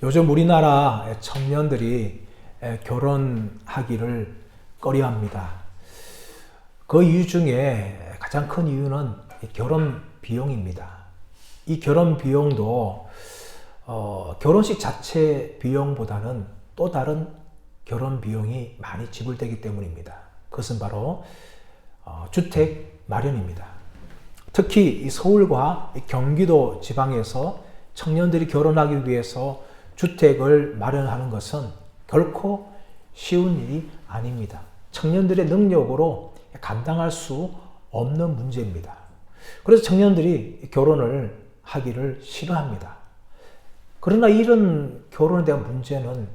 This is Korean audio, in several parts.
요즘 우리나라 청년들이 결혼하기를 꺼려합니다. 그 이유 중에 가장 큰 이유는 결혼 비용입니다. 이 결혼 비용도 결혼식 자체 비용보다는 또 다른 결혼 비용이 많이 지불되기 때문입니다. 그것은 바로 주택 마련입니다. 특히 서울과 경기도 지방에서 청년들이 결혼하기 위해서 주택을 마련하는 것은 결코 쉬운 일이 아닙니다. 청년들의 능력으로 감당할 수 없는 문제입니다. 그래서 청년들이 결혼을 하기를 싫어합니다. 그러나 이런 결혼에 대한 문제는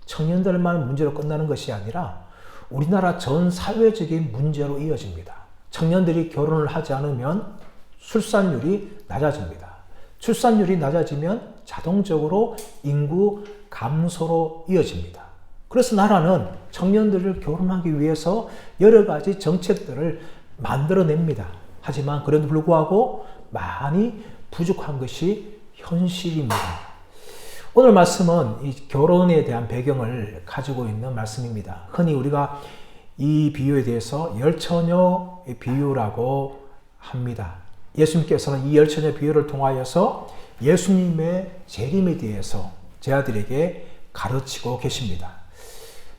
청년들만 문제로 끝나는 것이 아니라 우리나라 전 사회적인 문제로 이어집니다. 청년들이 결혼을 하지 않으면 출산율이 낮아집니다. 출산율이 낮아지면 자동적으로 인구 감소로 이어집니다. 그래서 나라는 청년들을 결혼하기 위해서 여러 가지 정책들을 만들어냅니다. 하지만 그래도 불구하고 많이 부족한 것이 현실입니다. 오늘 말씀은 이 결혼에 대한 배경을 가지고 있는 말씀입니다. 흔히 우리가 이 비유에 대해서 열처녀 비유라고 합니다. 예수님께서는 이 열처녀 비유를 통하여서 예수님의 재림에 대해서 제자들에게 가르치고 계십니다.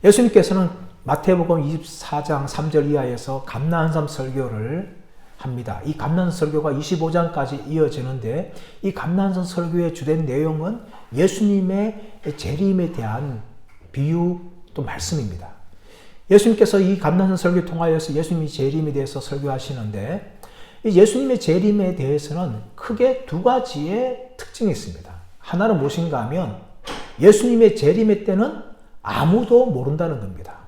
예수님께서는 마태복음 24장 3절 이하에서 감난산 설교를 합니다. 이 감난산 설교가 25장까지 이어지는데 이 감난산 설교의 주된 내용은 예수님의 재림에 대한 비유 또 말씀입니다. 예수님께서 이 감난산 설교를 통하여서 예수님의 재림에 대해서 설교하시는데 이 예수님의 재림에 대해서는 크게 두 가지의 특징이 있습니다. 하나는 무엇인가 하면 예수님의 재림의 때는 아무도 모른다는 겁니다.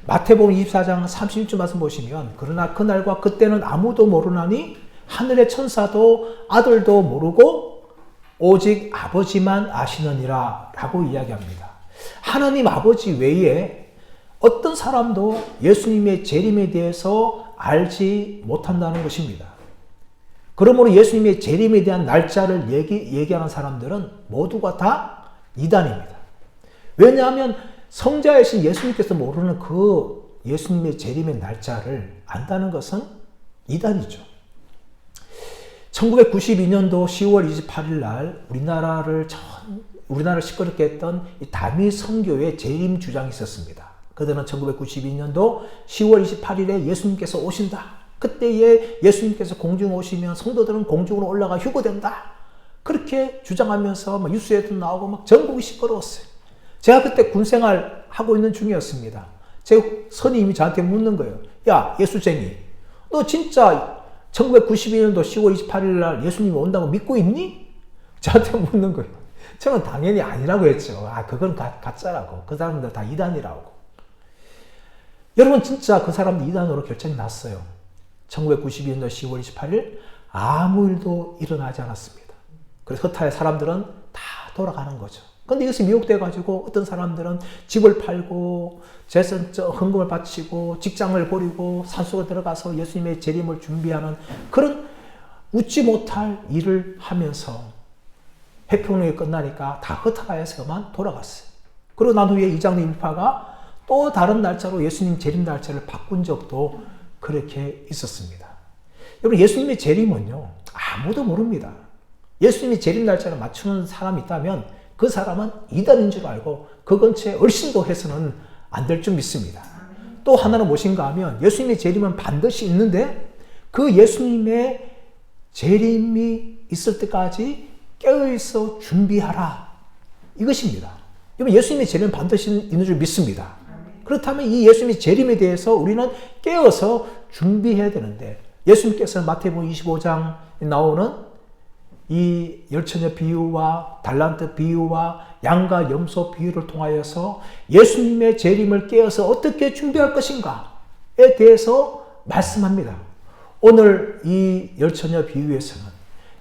마태복음 24장 36절 말씀 보시면 그러나 그날과 그때는 아무도 모르나니 하늘의 천사도 아들도 모르고 오직 아버지만 아시느니라 라고 이야기합니다. 하나님 아버지 외에 어떤 사람도 예수님의 재림에 대해서 알지 못한다는 것입니다. 그러므로 예수님의 재림에 대한 날짜를 얘기하는 사람들은 모두가 다 이단입니다. 왜냐하면 성자이신 예수님께서 모르는 그 예수님의 재림의 날짜를 안다는 것은 이단이죠. 1992년도 10월 28일 날 우리나라를 시끄럽게 했던 이 다미 선교의 재림 주장이 있었습니다. 그들은 1992년도 10월 28일에 예수님께서 오신다. 그때에 예수님께서 공중에 오시면 성도들은 공중으로 올라가 휴거된다. 그렇게 주장하면서 뉴스에도 나오고 막 전국이 시끄러웠어요. 제가 그때 군생활 하고 있는 중이었습니다. 제 선임이 저한테 묻는 거예요. 야, 예수쟁이, 너 진짜 1992년도 10월 28일 날 예수님이 온다고 믿고 있니? 저한테 묻는 거예요. 저는 당연히 아니라고 했죠. 그건 가짜라고. 그 사람들 다 이단이라고. 여러분, 진짜 그 사람들 이단으로 결정이 났어요. 1992년도 10월 28일 아무 일도 일어나지 않았습니다. 그래서 허타의 사람들은 다 돌아가는 거죠. 근데 이것이 미혹돼가지고 어떤 사람들은 집을 팔고 재산 헌금을 바치고 직장을 버리고 산속에 들어가서 예수님의 재림을 준비하는 그런 웃지 못할 일을 하면서 해평론이 끝나니까 다 허타에서만 돌아갔어요. 그리고 난 후에 이장님 일파가 또 다른 날짜로 예수님 재림 날짜를 바꾼 적도 그렇게 있었습니다. 여러분, 예수님의 재림은요, 아무도 모릅니다. 예수님이 재림 날짜를 맞추는 사람이 있다면 그 사람은 이단인 줄 알고 그 근처에 얼씬도 해서는 안 될 줄 믿습니다. 또 하나는 무엇인가 하면 예수님의 재림은 반드시 있는데 그 예수님의 재림이 있을 때까지 깨어있어 준비하라. 이것입니다. 여러분, 예수님의 재림은 반드시 있는 줄 믿습니다. 그렇다면 이 예수님의 재림에 대해서 우리는 깨어서 준비해야 되는데 예수님께서는 마태복음 25장에 나오는 이 열처녀 비유와 달란트 비유와 양과 염소 비유를 통하여서 예수님의 재림을 깨어서 어떻게 준비할 것인가에 대해서 말씀합니다. 오늘 이 열처녀 비유에서는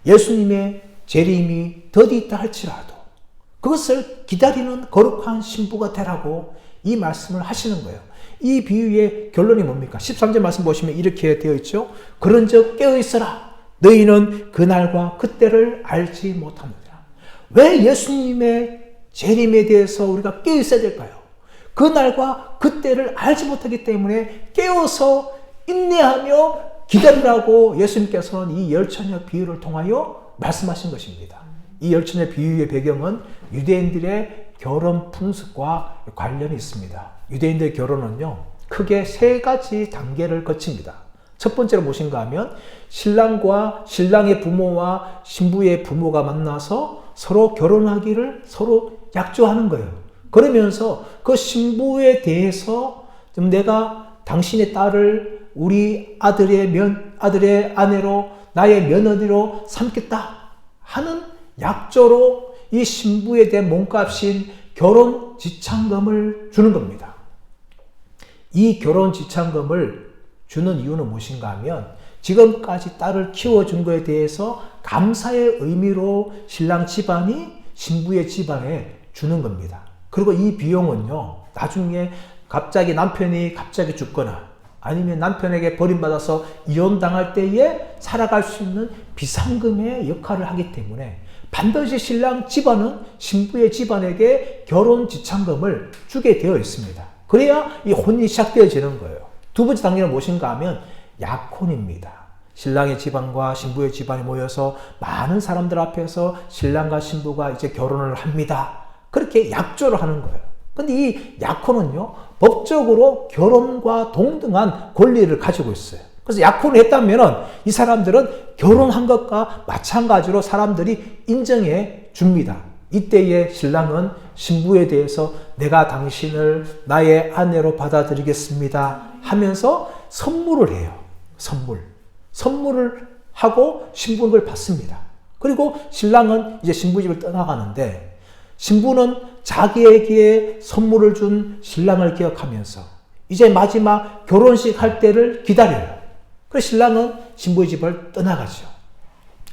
예수님의 재림이 더디 있다 할지라도 그것을 기다리는 거룩한 신부가 되라고 이 말씀을 하시는 거예요. 이 비유의 결론이 뭡니까? 13절 말씀 보시면 이렇게 되어 있죠. 그런즉 깨어있어라. 너희는 그날과 그때를 알지 못하느니라. 왜 예수님의 재림에 대해서 우리가 깨어 있어야 될까요? 그날과 그때를 알지 못하기 때문에 깨어서 인내하며 기다리라고 예수님께서는 이 열처녀 비유를 통하여 말씀하신 것입니다. 이 열처녀 비유의 배경은 유대인들의 결혼 풍습과 관련이 있습니다. 유대인들의 결혼은요, 크게 세 가지 단계를 거칩니다. 첫 번째로 무엇인가 하면 신랑과 신랑의 부모와 신부의 부모가 만나서 서로 결혼하기를 서로 약조하는 거예요. 그러면서 그 신부에 대해서 좀 내가 당신의 딸을 우리 아들의 아내로 나의 며느리로 삼겠다 하는 약조로 이 신부에 대한 몸값인 결혼 지참금을 주는 겁니다. 이 결혼 지참금을 주는 이유는 무엇인가 하면 지금까지 딸을 키워준 것에 대해서 감사의 의미로 신랑 집안이 신부의 집안에 주는 겁니다. 그리고 이 비용은요, 나중에 남편이 갑자기 죽거나 아니면 남편에게 버림받아서 이혼당할 때에 살아갈 수 있는 비상금의 역할을 하기 때문에 반드시 신랑 집안은 신부의 집안에게 결혼 지참금을 주게 되어 있습니다. 그래야 이 혼인이 시작되어지는 거예요. 두 번째 단계는 무엇인가 하면 약혼입니다. 신랑의 집안과 신부의 집안이 모여서 많은 사람들 앞에서 신랑과 신부가 이제 결혼을 합니다. 그렇게 약조를 하는 거예요. 근데 이 약혼은요, 법적으로 결혼과 동등한 권리를 가지고 있어요. 그래서 약혼을 했다면은 이 사람들은 결혼한 것과 마찬가지로 사람들이 인정해 줍니다. 이때에 신랑은 신부에 대해서 내가 당신을 나의 아내로 받아들이겠습니다 하면서 선물을 해요. 선물을 하고 신부는 그걸 받습니다. 그리고 신랑은 이제 신부 집을 떠나가는데 신부는 자기에게 선물을 준 신랑을 기억하면서 이제 마지막 결혼식 할 때를 기다려요. 그래서 신랑은 신부의 집을 떠나가죠.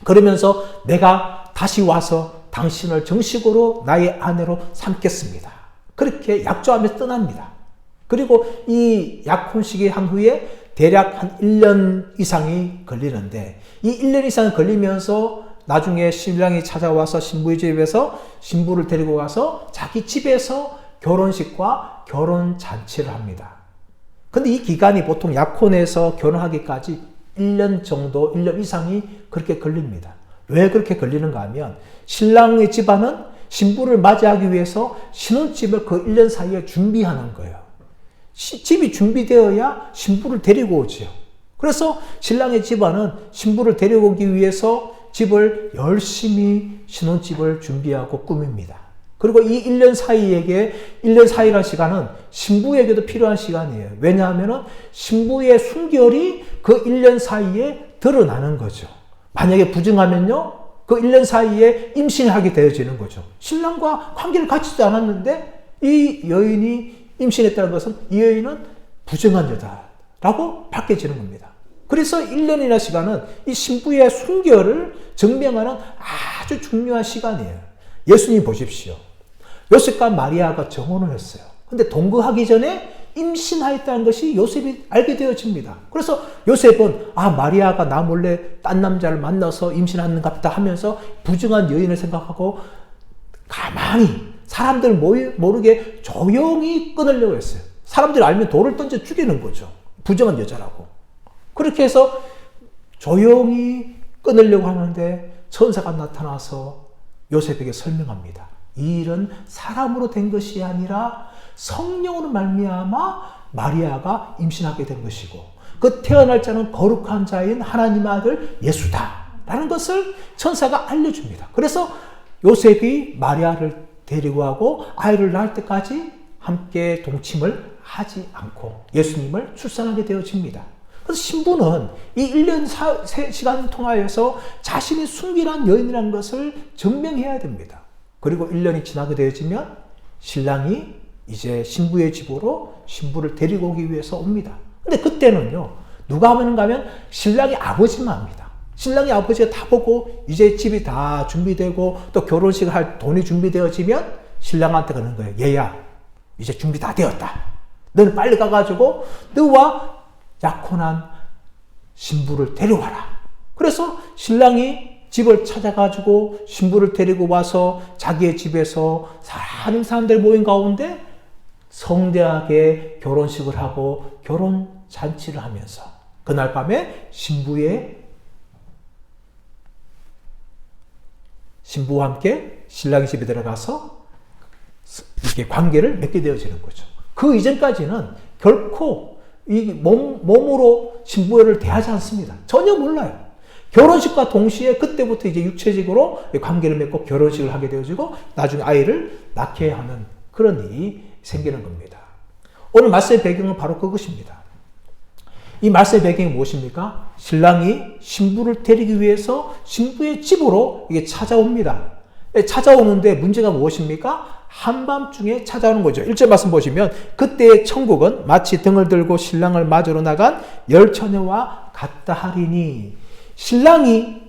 그러면서 내가 다시 와서 당신을 정식으로 나의 아내로 삼겠습니다. 그렇게 약조하면서 떠납니다. 그리고 이 약혼식이 한 후에 대략 한 1년 이상이 걸리는데 이 1년 이상이 걸리면서 나중에 신랑이 찾아와서 신부의 집에서 신부를 데리고 가서 자기 집에서 결혼식과 결혼잔치를 합니다. 근데 이 기간이 보통 약혼해서 결혼하기까지 1년 정도, 1년 이상이 그렇게 걸립니다. 왜 그렇게 걸리는가 하면 신랑의 집안은 신부를 맞이하기 위해서 신혼집을 그 1년 사이에 준비하는 거예요. 집이 준비되어야 신부를 데리고 오지요. 그래서 신랑의 집안은 신부를 데리고 오기 위해서 집을 열심히 신혼집을 준비하고 꾸밉니다. 그리고 이 1년 사이라는 시간은 신부에게도 필요한 시간이에요. 왜냐하면 신부의 순결이 그 1년 사이에 드러나는 거죠. 만약에 부정하면요, 그 1년 사이에 임신하게 되어지는 거죠. 신랑과 관계를 갖지도 않았는데 이 여인이 임신했다는 것은 이 여인은 부정한 여자라고 밝혀지는 겁니다. 그래서 1년이나 시간은 이 신부의 순결을 증명하는 아주 중요한 시간이에요. 예수님 보십시오. 요셉과 마리아가 정혼을 했어요. 근데 동거하기 전에 임신하였다는 것이 요셉이 알게 되어집니다. 그래서 요셉은 마리아가 나 몰래 딴 남자를 만나서 임신하는가 보다 하면서 부정한 여인을 생각하고 가만히 사람들 모르게 조용히 끊으려고 했어요. 사람들이 알면 돌을 던져 죽이는 거죠. 부정한 여자라고. 그렇게 해서 조용히 끊으려고 하는데 천사가 나타나서 요셉에게 설명합니다. 이 일은 사람으로 된 것이 아니라 성령으로 말미암아 마리아가 임신하게 된 것이고 그 태어날 자는 거룩한 자인 하나님의 아들 예수다 라는 것을 천사가 알려줍니다. 그래서 요셉이 마리아를 데리고 가고 아이를 낳을 때까지 함께 동침을 하지 않고 예수님을 출산하게 되어집니다. 그래서 신부는 이 1년 시간을 통하여서 자신이 순결한 여인이라는 것을 증명해야 됩니다. 그리고 1년이 지나게 되어지면 신랑이 이제 신부의 집으로 신부를 데리고 오기 위해서 옵니다. 근데 그때는요, 누가 하는가 하면 신랑의 아버지만 합니다. 신랑의 아버지가 다 보고 이제 집이 다 준비되고 또 결혼식을 할 돈이 준비되어지면 신랑한테 그러는 거예요. 얘야, 이제 준비 다 되었다. 너는 빨리 가가지고 너와 약혼한 신부를 데려와라. 그래서 신랑이 집을 찾아가지고 신부를 데리고 와서 자기의 집에서 많은 사람들 모인 가운데 성대하게 결혼식을 하고 결혼 잔치를 하면서 그날 밤에 신부와 함께 신랑의 집에 들어가서 이렇게 관계를 맺게 되어지는 거죠. 그 이전까지는 결코 이 몸으로 신부를 대하지 않습니다. 전혀 몰라요. 결혼식과 동시에 그때부터 이제 육체적으로 관계를 맺고 결혼식을 하게 되어지고 나중에 아이를 낳게 하는 그런 일이 생기는 겁니다. 오늘 말씀의 배경은 바로 그것입니다. 이 말씀의 배경이 무엇입니까? 신랑이 신부를 데리기 위해서 신부의 집으로 이게 찾아옵니다. 찾아오는데 문제가 무엇입니까? 한밤중에 찾아오는 거죠. 1절 말씀 보시면 그때의 천국은 마치 등을 들고 신랑을 맞으러 나간 열 처녀와 같다 하리니 신랑이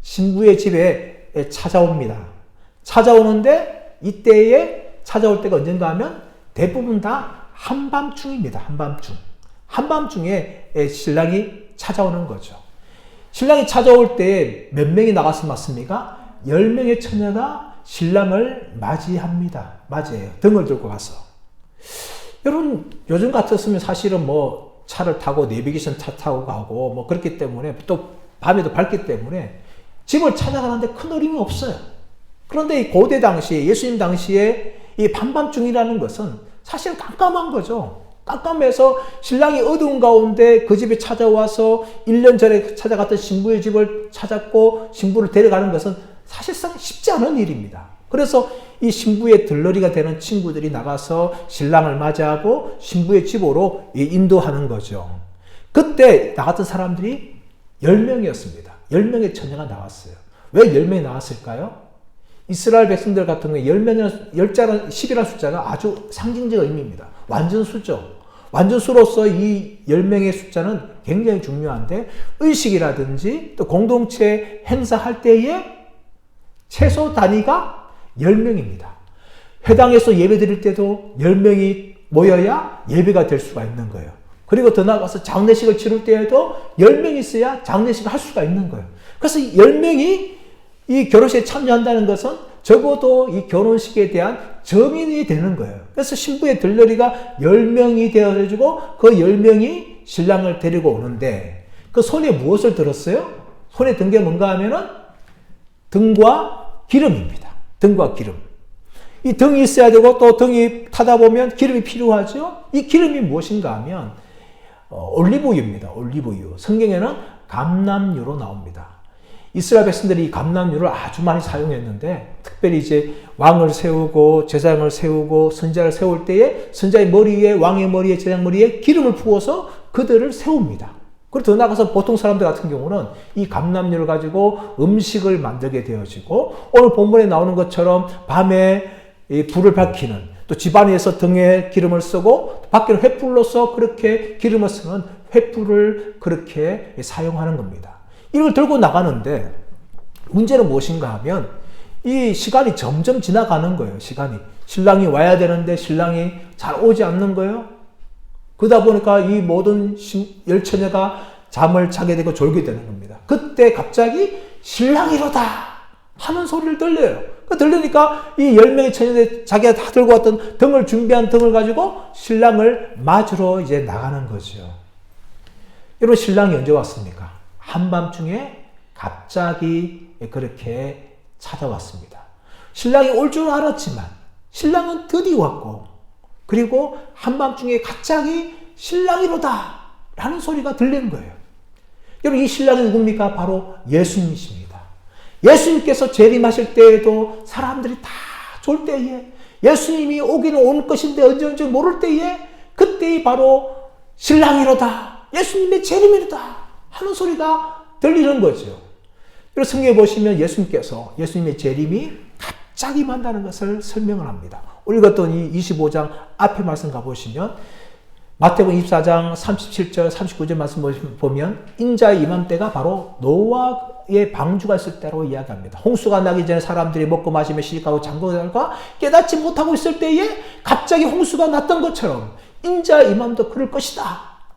신부의 집에 찾아옵니다. 찾아오는데 이때에 찾아올 때가 언젠가 하면 대부분 다 한밤중입니다. 한밤중에 신랑이 찾아오는 거죠. 신랑이 찾아올 때 몇 명이 나가서 맞습니까? 10명의 처녀가 신랑을 맞이합니다. 맞이해요. 등을 들고 가서. 여러분, 요즘 같았으면 사실은 뭐 차를 타고 내비게이션 차 타고 가고 뭐 그렇기 때문에 또 밤에도 밝기 때문에 집을 찾아가는데 큰 어려움이 없어요. 그런데 이 고대 당시에 예수님 당시에 이 밤밤중이라는 것은 사실 깜깜한 거죠. 깜깜해서 신랑이 어두운 가운데 그 집에 찾아와서 1년 전에 찾아갔던 신부의 집을 찾았고 신부를 데려가는 것은 사실상 쉽지 않은 일입니다. 그래서 이 신부의 들러리가 되는 친구들이 나가서 신랑을 맞이하고 신부의 집으로 인도하는 거죠. 그때 나갔던 사람들이 10명이었습니다. 10명의 처녀가 나왔어요. 왜 10명이 나왔을까요? 이스라엘 백성들 같은 경우에 10이라는 숫자가 아주 상징적 의미입니다. 완전수죠. 완전수로서 이 10명의 숫자는 굉장히 중요한데 의식이라든지 또 공동체 행사할 때에 최소 단위가 10명입니다. 회당에서 예배 드릴 때도 10명이 모여야 예배가 될 수가 있는 거예요. 그리고 더 나아가서 장례식을 치를 때에도 10명이 있어야 장례식을 할 수가 있는 거예요. 그래서 10명이 이 결혼식에 참여한다는 것은 적어도 이 결혼식에 대한 정인이 되는 거예요. 그래서 신부의 들러리가 10명이 되어가지고 그 10명이 신랑을 데리고 오는데 그 손에 무엇을 들었어요? 손에 든 게 뭔가 하면은 등과 기름입니다. 등과 기름. 이 등이 있어야 되고 또 등이 타다 보면 기름이 필요하죠. 이 기름이 무엇인가 하면 올리브유입니다. 올리브유. 성경에는 감람유로 나옵니다. 이스라엘 백성들이 이 감람유를 아주 많이 사용했는데 특별히 이제 왕을 세우고 제사장을 세우고 선지자를 세울 때에 선지자의 머리에 왕의 머리에 제사장 머리에 기름을 부어서 그들을 세웁니다. 그리고 더 나아가서 보통 사람들 같은 경우는 이 감람유를 가지고 음식을 만들게 되어지고 오늘 본문에 나오는 것처럼 밤에 불을 밝히는 또 집안에서 등에 기름을 쓰고 밖에는 횃불로서 그렇게 기름을 쓰는 횃불을 그렇게 사용하는 겁니다. 이걸 들고 나가는데 문제는 무엇인가 하면 이 시간이 점점 지나가는 거예요. 신랑이 와야 되는데 신랑이 잘 오지 않는 거예요. 그러다 보니까 이 모든 열처녀가 잠을 자게 되고 졸게 되는 겁니다. 그때 갑자기 신랑이로다 하는 소리를 들려요. 들리니까 이 10명의 처녀들 자기가 다 들고 왔던 등을 준비한 등을 가지고 신랑을 맞으러 이제 나가는 거죠. 여러분 신랑이 언제 왔습니까? 한밤중에 갑자기 그렇게 찾아왔습니다. 신랑이 올 줄 알았지만 신랑은 드디어 왔고 그리고 한밤중에 갑자기 신랑이로다 라는 소리가 들리는 거예요. 여러분 이 신랑이 누굽니까? 바로 예수님이십니다. 예수님께서 재림하실 때에도 사람들이 다 졸 때에 예수님이 오기는 올 것인데 언제 모를 때에 그때이 바로 신랑이로다 예수님의 재림이로다 하는 소리가 들리는 거죠. 그리고 성경에 보시면 예수님의 재림이 갑자기 만나는 것을 설명을 합니다. 우리 읽었던 이 25장 앞에 말씀 가보시면 마태복음 24장 37절 39절 말씀 보면 인자의 이맘때가 바로 노아의 방주가 있을 때로 이야기합니다. 홍수가 나기 전에 사람들이 먹고 마시며 시집가고 장거들과 깨닫지 못하고 있을 때에 갑자기 홍수가 났던 것처럼 인자의 이맘도 그럴 것이다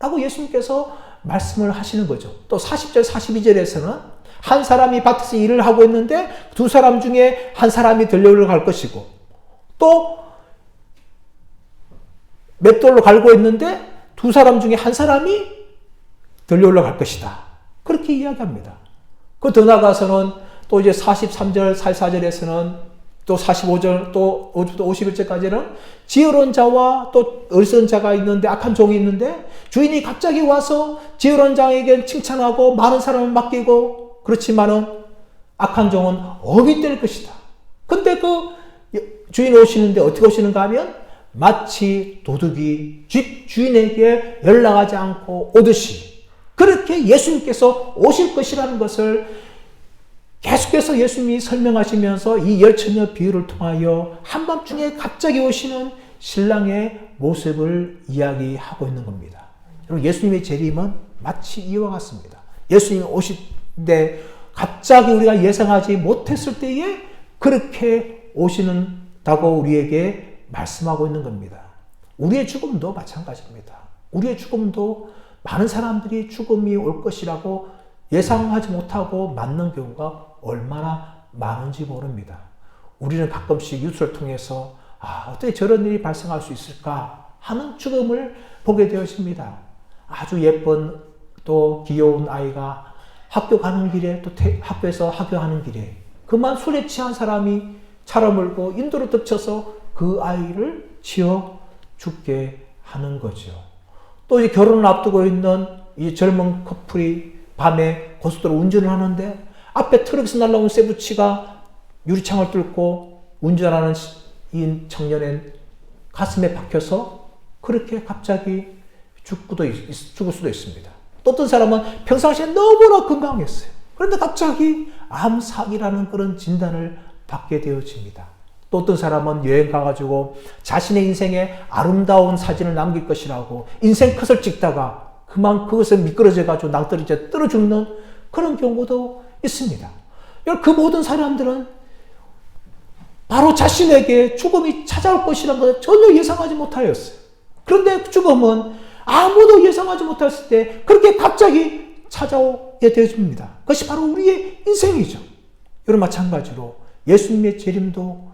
라고 예수님께서 말씀을 하시는 거죠. 또 40절 42절에서는 한 사람이 밭에서 일을 하고 있는데 두 사람 중에 한 사람이 들려오러 갈 것이고 또 맷돌로 갈고 있는데 두 사람 중에 한 사람이 들려오러 갈 것이다. 그렇게 이야기합니다. 그 더 나아가서는 또 이제 43절, 44절에서는 또 45절, 또 51절까지는 지혜로운 자와 또 어리석은 자가 있는데 악한 종이 있는데 주인이 갑자기 와서 지혜로운 자에게 칭찬하고 많은 사람을 맡기고 그렇지만은 악한 종은 업이 될 것이다. 근데 그 주인 오시는데 어떻게 오시는가 하면 마치 도둑이 집 주인에게 연락하지 않고 오듯이 그렇게 예수님께서 오실 것이라는 것을 계속해서 예수님이 설명하시면서 이 열처녀 비유를 통하여 한밤중에 갑자기 오시는 신랑의 모습을 이야기하고 있는 겁니다. 여러분, 예수님의 재림은 마치 이와 같습니다. 예수님이 오실 때 갑자기 우리가 예상하지 못했을 때에 그렇게 오시는다고 우리에게 말씀하고 있는 겁니다. 우리의 죽음도 마찬가지입니다. 우리의 죽음도 많은 사람들이 죽음이 올 것이라고 예상하지 못하고 맞는 경우가 얼마나 많은지 모릅니다. 우리는 가끔씩 뉴스를 통해서 어떻게 저런 일이 발생할 수 있을까 하는 죽음을 보게 되었습니다. 아주 예쁜 또 귀여운 아이가 학교 가는 길에 또 학교에서 학교하는 길에 그만 술에 취한 사람이 차를 몰고 인도로 덮쳐서 그 아이를 치어 죽게 하는 거죠. 또 이제 결혼을 앞두고 있는 이 젊은 커플이 밤에 고속도로 운전을 하는데 앞에 트럭에서 날라온 세부치가 유리창을 뚫고 운전하는 이 청년의 가슴에 박혀서 그렇게 갑자기 죽을 수도 있습니다. 또 어떤 사람은 평상시에 너무나 건강했어요. 그런데 갑자기 암사기라는 그런 진단을 받게 되어집니다. 또 어떤 사람은 여행 가가지고 자신의 인생에 아름다운 사진을 남길 것이라고 인생 컷을 찍다가 그만 그것에 미끄러져가지고 낭떠러지에 떨어 죽는 그런 경우도 있습니다. 그 모든 사람들은 바로 자신에게 죽음이 찾아올 것이라는 것을 전혀 예상하지 못하였어요. 그런데 죽음은 아무도 예상하지 못했을 때 그렇게 갑자기 찾아오게 되어집니다. 그것이 바로 우리의 인생이죠. 여러분, 마찬가지로 예수님의 재림도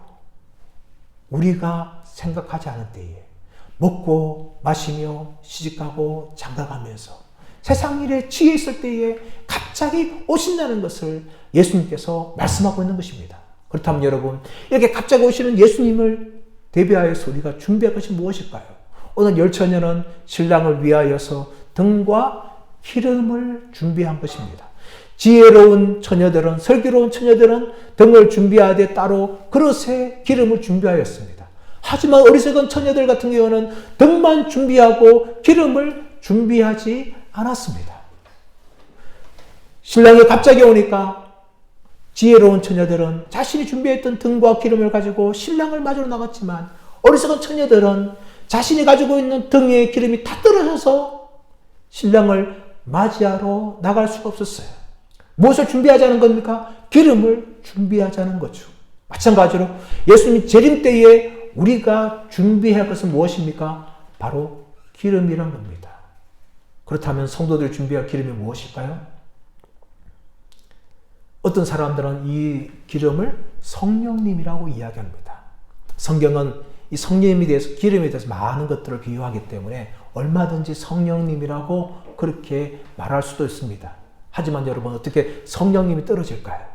우리가 생각하지 않을 때에 먹고 마시며 시집가고 장가가면서 세상 일에 취해 있을 때에 갑자기 오신다는 것을 예수님께서 말씀하고 있는 것입니다. 그렇다면 여러분, 이렇게 갑자기 오시는 예수님을 대비하여서 우리가 준비할 것이 무엇일까요? 오늘 열처녀는 신랑을 위하여서 등과 기름을 준비한 것입니다. 지혜로운 처녀들은, 슬기로운 처녀들은 등을 준비하되 따로 그릇에 기름을 준비하였습니다. 하지만 어리석은 처녀들 같은 경우는 등만 준비하고 기름을 준비하지 않았습니다. 신랑이 갑자기 오니까 지혜로운 처녀들은 자신이 준비했던 등과 기름을 가지고 신랑을 맞으러 나갔지만 어리석은 처녀들은 자신이 가지고 있는 등의 기름이 다 떨어져서 신랑을 맞이하러 나갈 수가 없었어요. 무엇을 준비하자는 겁니까? 기름을 준비하자는 거죠. 마찬가지로 예수님 재림 때에 우리가 준비할 것은 무엇입니까? 바로 기름이란 겁니다. 그렇다면 성도들이 준비할 기름이 무엇일까요? 어떤 사람들은 이 기름을 성령님이라고 이야기합니다. 성경은 이 성령님에 대해서, 기름에 대해서 많은 것들을 비유하기 때문에 얼마든지 성령님이라고 그렇게 말할 수도 있습니다. 하지만 여러분, 어떻게 성령님이 떨어질까요?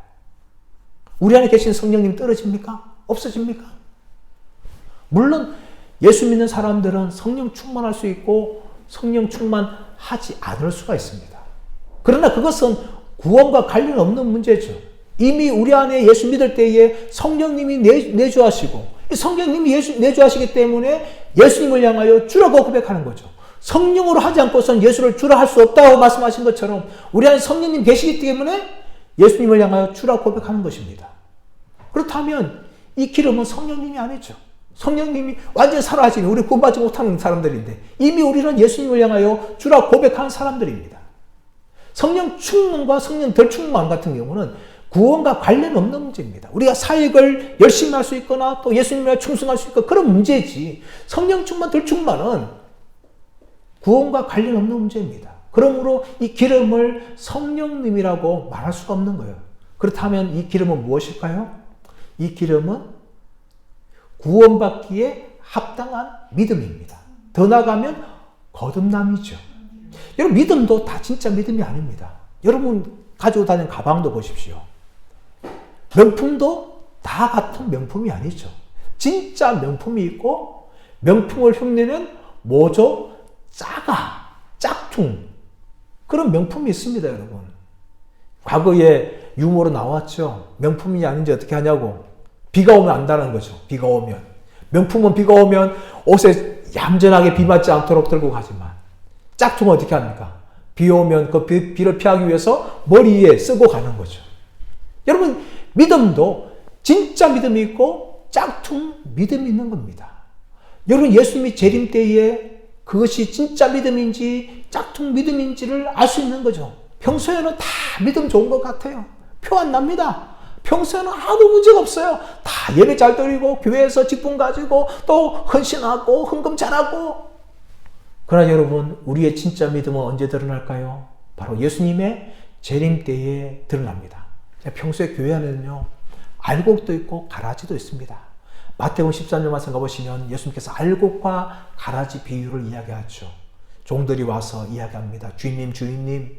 우리 안에 계신 성령님이 떨어집니까? 없어집니까? 물론 예수 믿는 사람들은 성령 충만할 수 있고 성령 충만하지 않을 수가 있습니다. 그러나 그것은 구원과 관련 없는 문제죠. 이미 우리 안에 예수 믿을 때에 성령님이 내주하시고 성령님이 내주하시기 때문에 예수님을 향하여 주라고 고백하는 거죠. 성령으로 하지 않고서는 예수를 주라 할 수 없다고 말씀하신 것처럼 우리 안에 성령님 계시기 때문에 예수님을 향하여 주라 고백하는 것입니다. 그렇다면 이 기름은 성령님이 아니죠. 성령님이 완전히 사라지면 우리 구원받지 못하는 사람들인데 이미 우리는 예수님을 향하여 주라 고백하는 사람들입니다. 성령 충만과 성령 덜 충만 같은 경우는 구원과 관련 없는 문제입니다. 우리가 사역을 열심히 할 수 있거나 또 예수님에 충성할 수 있고 그런 문제지 성령 충만 덜 충만은 구원과 관련 없는 문제입니다. 그러므로 이 기름을 성령님이라고 말할 수가 없는 거예요. 그렇다면 이 기름은 무엇일까요? 이 기름은 구원받기에 합당한 믿음입니다. 더 나아가면 거듭남이죠. 여러분, 믿음도 다 진짜 믿음이 아닙니다. 여러분 가지고 다니는 가방도 보십시오. 명품도 다 같은 명품이 아니죠. 진짜 명품이 있고, 명품을 흉내는 뭐죠? 짝퉁. 그런 명품이 있습니다, 여러분. 과거에 유머로 나왔죠. 명품이 아닌지 어떻게 하냐고. 비가 오면 안다는 거죠. 비가 오면. 명품은 비가 오면 옷에 얌전하게 비 맞지 않도록 들고 가지만, 짝퉁은 어떻게 합니까? 비 오면 그 비를 피하기 위해서 머리에 쓰고 가는 거죠. 여러분, 믿음도 진짜 믿음이 있고 짝퉁 믿음이 있는 겁니다. 여러분, 예수님이 재림 때에 그것이 진짜 믿음인지 짝퉁 믿음인지를 알 수 있는 거죠. 평소에는 다 믿음 좋은 것 같아요. 표 안 납니다. 평소에는 아무 문제가 없어요. 다 예배 잘 드리고 교회에서 직분 가지고 또 헌신하고 헌금 잘하고. 그러나 여러분, 우리의 진짜 믿음은 언제 드러날까요? 바로 예수님의 재림 때에 드러납니다. 평소에 교회 안에는요, 알곡도 있고 가라지도 있습니다. 마태복음 13절 말씀 가보시면 예수님께서 알곡과 가라지 비유를 이야기하죠. 종들이 와서 이야기합니다. 주인님.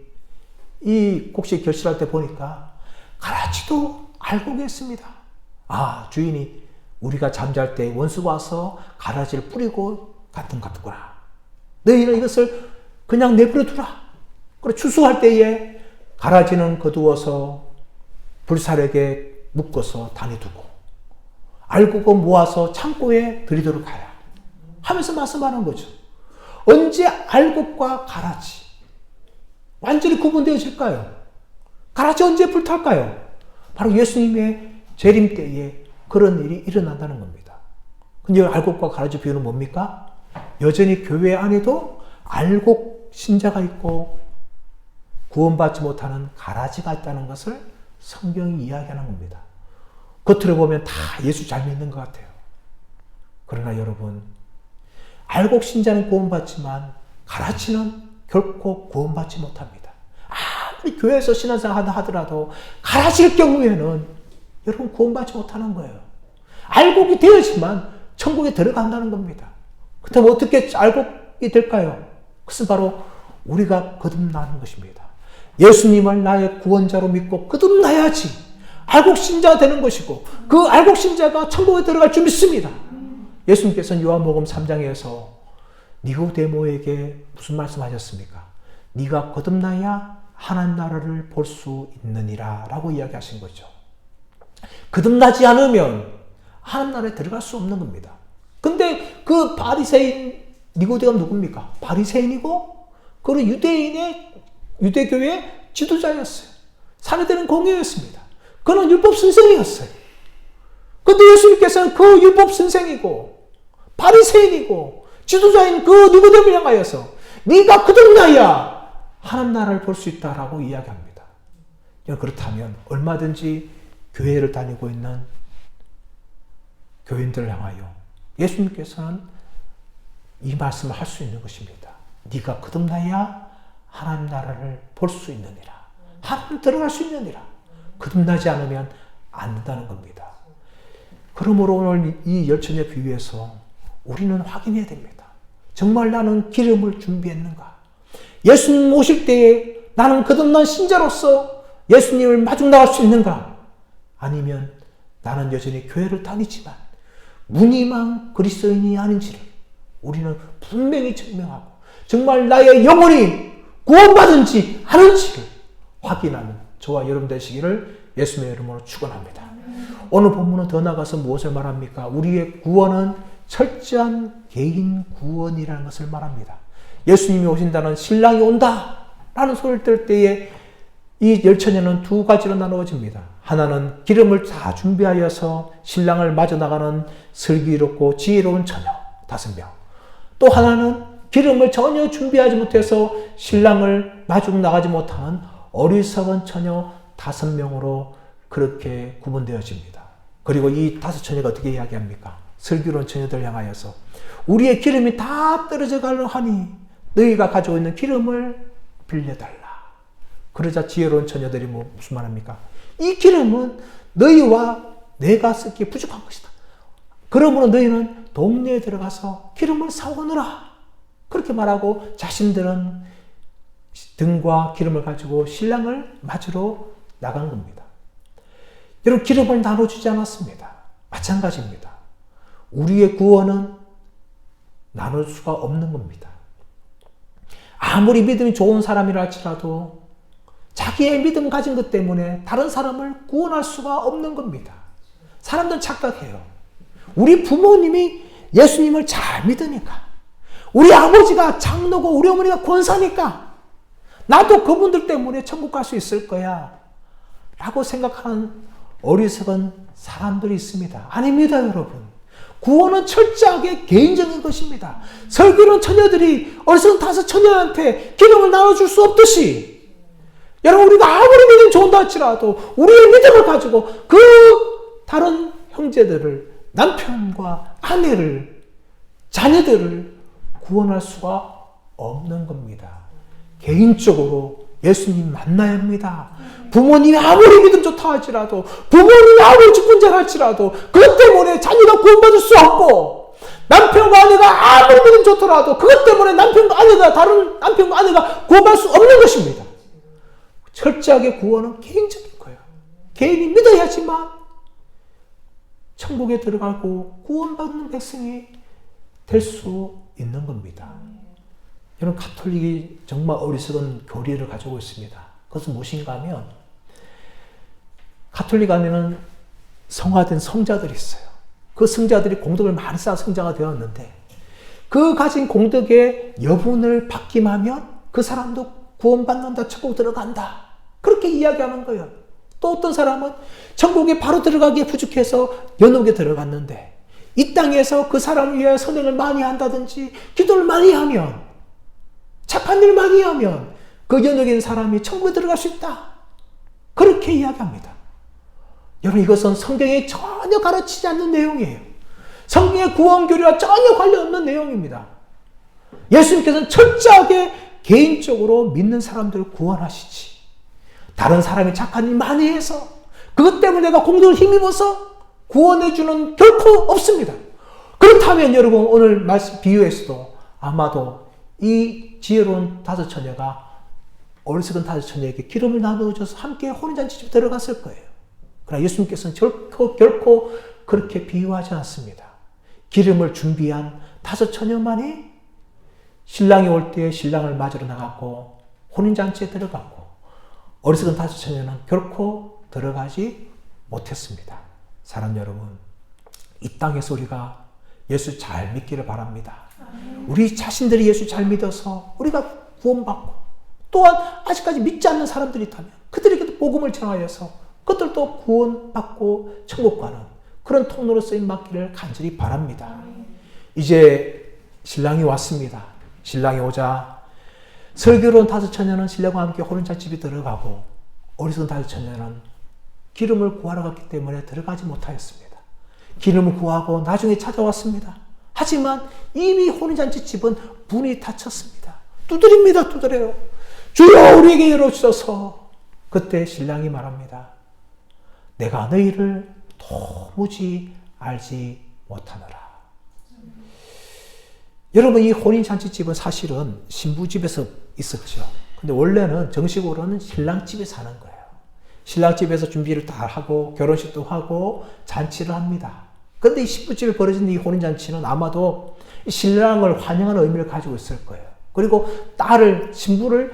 이 곡식 결실할 때 보니까 가라지도 알곡이 있습니다. 아, 주인이 우리가 잠잘 때 원수가 와서 가라지를 뿌리고 같구나. 너희는 이것을 그냥 내버려 두라. 그리고 추수할 때에 가라지는 거두어서 불사르게 묶어서 단에 두고 알곡은 모아서 창고에 들이도록 하라 하면서 말씀하는 거죠. 언제 알곡과 가라지 완전히 구분되어질까요? 가라지 언제 불탈까요? 바로 예수님의 재림 때에 그런 일이 일어난다는 겁니다. 근데 알곡과 가라지 비유는 뭡니까? 여전히 교회 안에도 알곡 신자가 있고 구원받지 못하는 가라지가 있다는 것을 성경이 이야기하는 겁니다. 겉으로 보면 다 예수 잘 믿는 것 같아요. 그러나 여러분, 알곡 신자는 구원받지만 가라지는 결코 구원받지 못합니다. 아무리 교회에서 신앙생활 하더라도 가라지일 경우에는 여러분 구원받지 못하는 거예요. 알곡이 되어지만 천국에 들어간다는 겁니다. 그렇다면 어떻게 알곡이 될까요? 그것은 바로 우리가 거듭나는 것입니다. 예수님을 나의 구원자로 믿고 거듭나야지 알곡 신자가 되는 것이고, 그 알곡 신자가 천국에 들어갈 줄 믿습니다. 예수님께서는 요한복음 3장에서 니고데모에게 무슨 말씀하셨습니까? 네가 거듭나야 하나님 나라를 볼 수 있느니라 라고 이야기하신 거죠. 거듭나지 않으면 하나님 나라에 들어갈 수 없는 겁니다. 근데 그 바리새인 니고데가 누굽니까? 바리새인이고 그는 유대교의 지도자였어요. 사내들은 공회였습니다. 그는 율법 선생이었어요. 근데 예수님께서는 그 율법 선생이고 바리새인이고 지도자인 그 니고데를 향하여서 네가 거듭나야 하나님 나라를 볼 수 있다라고 이야기합니다. 그렇다면 얼마든지 교회를 다니고 있는 교인들을 향하여 예수님께서는 이 말씀을 할 수 있는 것입니다. 네가 거듭나야 하나님 나라를 볼 수 있느니라. 하나님 들어갈 수 있느니라. 거듭나지 않으면 안 된다는 겁니다. 그러므로 오늘 이 열처녀 비유에서 우리는 확인해야 됩니다. 정말 나는 기름을 준비했는가? 예수님 오실 때에 나는 거듭난 신자로서 예수님을 마중 나갈 수 있는가? 아니면 나는 여전히 교회를 다니지만 무늬만 그리스도인이 아닌지를 우리는 분명히 증명하고 정말 나의 영혼이 구원받은지 아닌지를 확인하는 저와 여러분 되시기를 예수님의 이름으로 축원합니다. 오늘 본문은 더 나가서 무엇을 말합니까? 우리의 구원은 철저한 개인 구원이라는 것을 말합니다. 예수님이 오신다는 신랑이 온다 라는 소리를 들 때에 이 열처녀는 두 가지로 나누어집니다. 하나는 기름을 다 준비하여서 신랑을 맞아 나가는 슬기롭고 지혜로운 처녀 5명. 또 하나는 기름을 전혀 준비하지 못해서 신랑을 마주 나가지 못하는 어리석은 처녀 5명으로 그렇게 구분되어집니다. 그리고 이 5처녀가 어떻게 이야기합니까? 슬기로운 처녀들 향하여서 우리의 기름이 다 떨어져 가려 하니 너희가 가지고 있는 기름을 빌려달라. 그러자 지혜로운 처녀들이 무슨 말합니까? 이 기름은 너희와 내가 쓰기에 부족한 것이다. 그러므로 너희는 동네에 들어가서 기름을 사오느라. 그렇게 말하고 자신들은 등과 기름을 가지고 신랑을 맞으러 나간 겁니다. 여러분, 기름을 나눠주지 않았습니다. 마찬가지입니다. 우리의 구원은 나눌 수가 없는 겁니다. 아무리 믿음이 좋은 사람이라 할지라도 자기의 믿음 가진 것 때문에 다른 사람을 구원할 수가 없는 겁니다. 사람들은 착각해요. 우리 부모님이 예수님을 잘 믿으니까, 우리 아버지가 장로고 우리 어머니가 권사니까 나도 그분들 때문에 천국 갈 수 있을 거야 라고 생각하는 어리석은 사람들이 있습니다. 아닙니다, 여러분. 구원은 철저하게 개인적인 것입니다. 설교는 처녀들이 어리석은 다섯 처녀한테 기름을 나눠줄 수 없듯이, 여러분, 우리가 아무리 믿음이 좋은다 할지라도 우리의 믿음을 가지고 그 다른 형제들을, 남편과 아내를, 자녀들을 구원할 수가 없는 겁니다. 개인적으로 예수님 만나야 합니다. 부모님이 아무리 믿음 좋다 할지라도, 부모님이 아무리 직분자라 할지라도 그것 때문에 자녀가 구원받을 수 없고, 남편과 아내가 아무리 믿음 좋더라도 그것 때문에 다른 남편과 아내가 구원받을 수 없는 것입니다. 철저하게 구원은 개인적인 거예요. 개인이 믿어야지만 천국에 들어가고 구원받는 백성이 될 수 있는 겁니다. 여러분, 가톨릭이 정말 어리석은 교리를 가지고 있습니다. 그것은 무엇인가 하면, 가톨릭 안에는 성화된 성자들이 있어요. 그 성자들이 공덕을 많이 쌓아 성자가 되었는데, 그 가진 공덕의 여분을 받기만 하면 그 사람도 구원받는다, 천국 들어간다, 그렇게 이야기하는 거예요. 또 어떤 사람은 천국에 바로 들어가기에 부족해서 연옥에 들어갔는데, 이 땅에서 그 사람을 위해 선행을 많이 한다든지 기도를 많이 하면, 착한 일 많이 하면 그 연옥에 있는 사람이 천국에 들어갈 수 있다, 그렇게 이야기합니다. 여러분, 이것은 성경에 전혀 가르치지 않는 내용이에요. 성경의 구원교리와 전혀 관련 없는 내용입니다. 예수님께서는 철저하게 개인적으로 믿는 사람들을 구원하시지, 다른 사람이 착한 일 많이 해서 그것 때문에 내가 공덕을 힘입어서 구원해주는 결코 없습니다. 그렇다면 여러분, 오늘 말씀 비유에서도 아마도 이 지혜로운 다섯 처녀가 어리석은 다섯 처녀에게 기름을 나누어줘서 함께 혼인잔치집에 들어갔을 거예요. 그러나 예수님께서는 결코 그렇게 비유하지 않습니다. 기름을 준비한 다섯 처녀만이 신랑이 올 때 신랑을 맞으러 나갔고 혼인잔치에 들어갔고, 어리석은 다섯 처녀는 결코 들어가지 못했습니다. 사랑 여러분, 이 땅에서 우리가 예수 잘 믿기를 바랍니다. 우리 자신들이 예수 잘 믿어서 우리가 구원받고, 또한 아직까지 믿지 않는 사람들이 있다면 그들에게도 복음을 전하여서 그들도 구원받고 천국 가는 그런 통로로 쓰임 받기를 간절히 바랍니다. 이제 신랑이 왔습니다. 신랑이 오자 설교로운 다섯 처녀는 신랑과 함께 혼인잔치집에 들어가고, 어리석은 다섯 처녀는 기름을 구하러 갔기 때문에 들어가지 못하였습니다. 기름을 구하고 나중에 찾아왔습니다. 하지만 이미 혼인잔치집은 문이 닫혔습니다. 두드립니다. 두드려요. 주여, 우리에게 열어주소서. 그때 신랑이 말합니다. 내가 너희를 도무지 알지 못하노라. 여러분, 이 혼인잔치집은 사실은 신부집에서 있었죠. 근데 원래는 정식으로는 신랑집에서 하는 거예요. 신랑집에서 준비를 다 하고 결혼식도 하고 잔치를 합니다. 그런데 이 신부집에 벌어진 이 혼인잔치는 아마도 신랑을 환영하는 의미를 가지고 있을 거예요. 그리고 신부를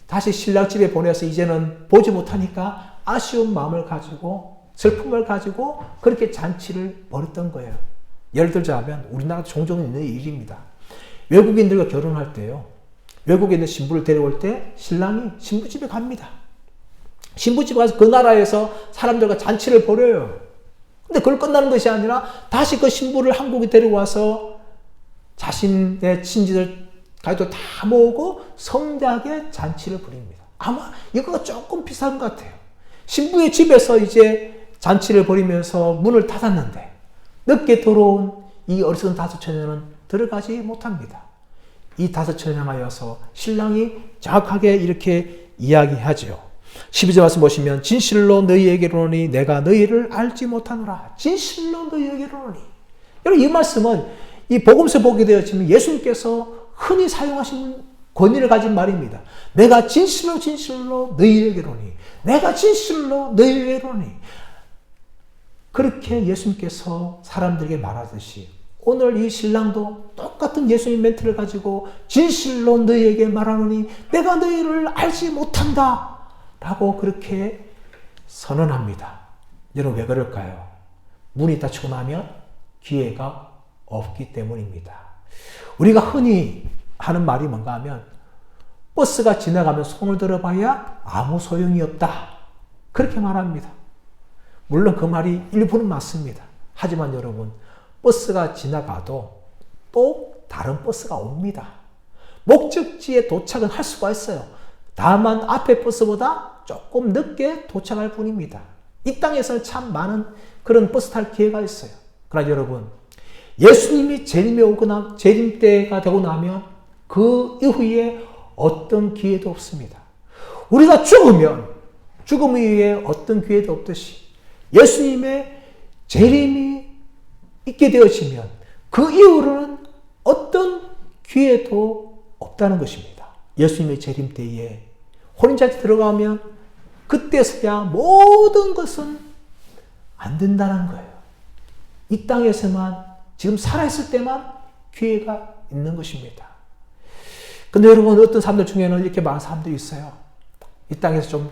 다시 신랑집에 보내서 이제는 보지 못하니까 아쉬운 마음을 가지고, 슬픔을 가지고 그렇게 잔치를 벌였던 거예요. 예를 들자면 우리나라 종종 있는 일입니다. 외국인들과 결혼할 때요, 외국에 있는 신부를 데려올 때 신랑이 신부집에 갑니다. 신부집에 가서 그 나라에서 사람들과 잔치를 벌여요. 근데 그걸 끝나는 것이 아니라 다시 그 신부를 한국에 데려와서 자신의 친지들 가족들 다 모으고 성대하게 잔치를 벌입니다. 아마 이거가 조금 비슷한 것 같아요. 신부의 집에서 이제 잔치를 벌이면서 문을 닫았는데 늦게 들어온 이 어리석은 다섯 처녀는 들어가지 못합니다. 이 다섯을 향하여서 신랑이 정확하게 이렇게 이야기하죠. 12절 말씀 보시면 진실로 너희에게로니 내가 너희를 알지 못하노라. 진실로 너희에게로니. 여러분 이 말씀은 이 복음서 보게 되었지만 예수님께서 흔히 사용하신 권위를 가진 말입니다. 내가 진실로 진실로 너희에게로니. 내가 진실로 너희에게로니. 그렇게 예수님께서 사람들에게 말하듯이 오늘 이 신랑도 똑같은 예수님 멘트를 가지고 진실로 너희에게 말하노니 내가 너희를 알지 못한다 라고 그렇게 선언합니다. 여러분 왜 그럴까요? 문이 닫히고 나면 기회가 없기 때문입니다. 우리가 흔히 하는 말이 뭔가 하면 버스가 지나가면 손을 들어봐야 아무 소용이 없다. 그렇게 말합니다. 물론 그 말이 일부는 맞습니다. 하지만 여러분 버스가 지나가도 또 다른 버스가 옵니다. 목적지에 도착은 할 수가 있어요. 다만 앞에 버스보다 조금 늦게 도착할 뿐입니다. 이 땅에서는 참 많은 그런 버스 탈 기회가 있어요. 그러나 여러분 예수님이 재림에 오거나 재림 때가 되고 나면 그 이후에 어떤 기회도 없습니다. 우리가 죽으면 죽음 이후에 어떤 기회도 없듯이 예수님의 재림이 있게 되어지면 그 이후로는 어떤 기회도 없다는 것입니다. 예수님의 재림 때에 혼인잔치 들어가면 그때서야 모든 것은 안 된다는 거예요. 이 땅에서만 지금 살아있을 때만 기회가 있는 것입니다. 근데 여러분 어떤 사람들 중에는 이렇게 많은 사람들이 있어요. 이 땅에서 좀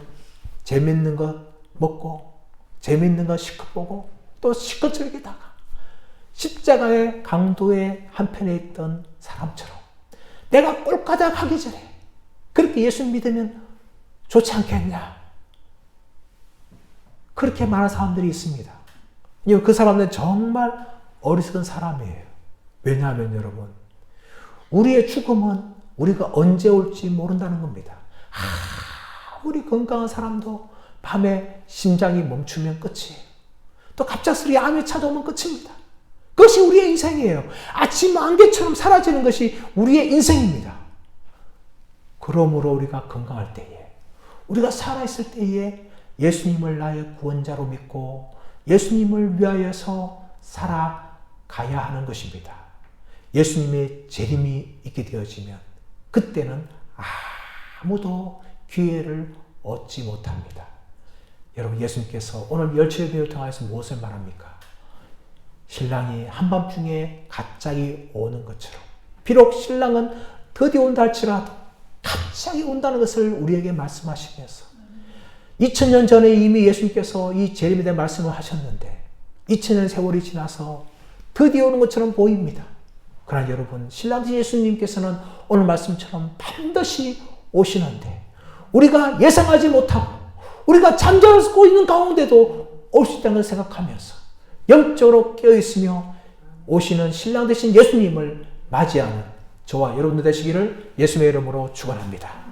재밌는 거 먹고 재밌는 거 시컷 보고 또 시컷 즐기다가 십자가의 강도의 한편에 있던 사람처럼 내가 꼴까닥 하기 전에 그렇게 예수 믿으면 좋지 않겠냐. 그렇게 많은 사람들이 있습니다. 그 사람들은 정말 어리석은 사람이에요. 왜냐하면 여러분 우리의 죽음은 우리가 언제 올지 모른다는 겁니다. 아무리 건강한 사람도 밤에 심장이 멈추면 끝이에요. 또 갑작스레 암이 찾아오면 끝입니다. 그것이 우리의 인생이에요. 아침 안개처럼 사라지는 것이 우리의 인생입니다. 그러므로 우리가 건강할 때에, 우리가 살아있을 때에 예수님을 나의 구원자로 믿고 예수님을 위하여서 살아가야 하는 것입니다. 예수님의 재림이 있게 되어지면 그때는 아무도 기회를 얻지 못합니다. 여러분 예수님께서 오늘 열처의 통해서 무엇을 말합니까? 신랑이 한밤중에 갑자기 오는 것처럼 비록 신랑은 드디어 온다 할지라도 갑자기 온다는 것을 우리에게 말씀하시면서 2000년 전에 이미 예수님께서 이 재림에 대한 말씀을 하셨는데 2000년 세월이 지나서 드디어 오는 것처럼 보입니다. 그러나 여러분 신랑 예수님께서는 오늘 말씀처럼 반드시 오시는데 우리가 예상하지 못하고 우리가 잠자고 있는 가운데도 올 수 있다는 걸 생각하면서 영적으로 깨어있으며 오시는 신랑 되신 예수님을 맞이하는 저와 여러분들 되시기를 예수님의 이름으로 축원합니다.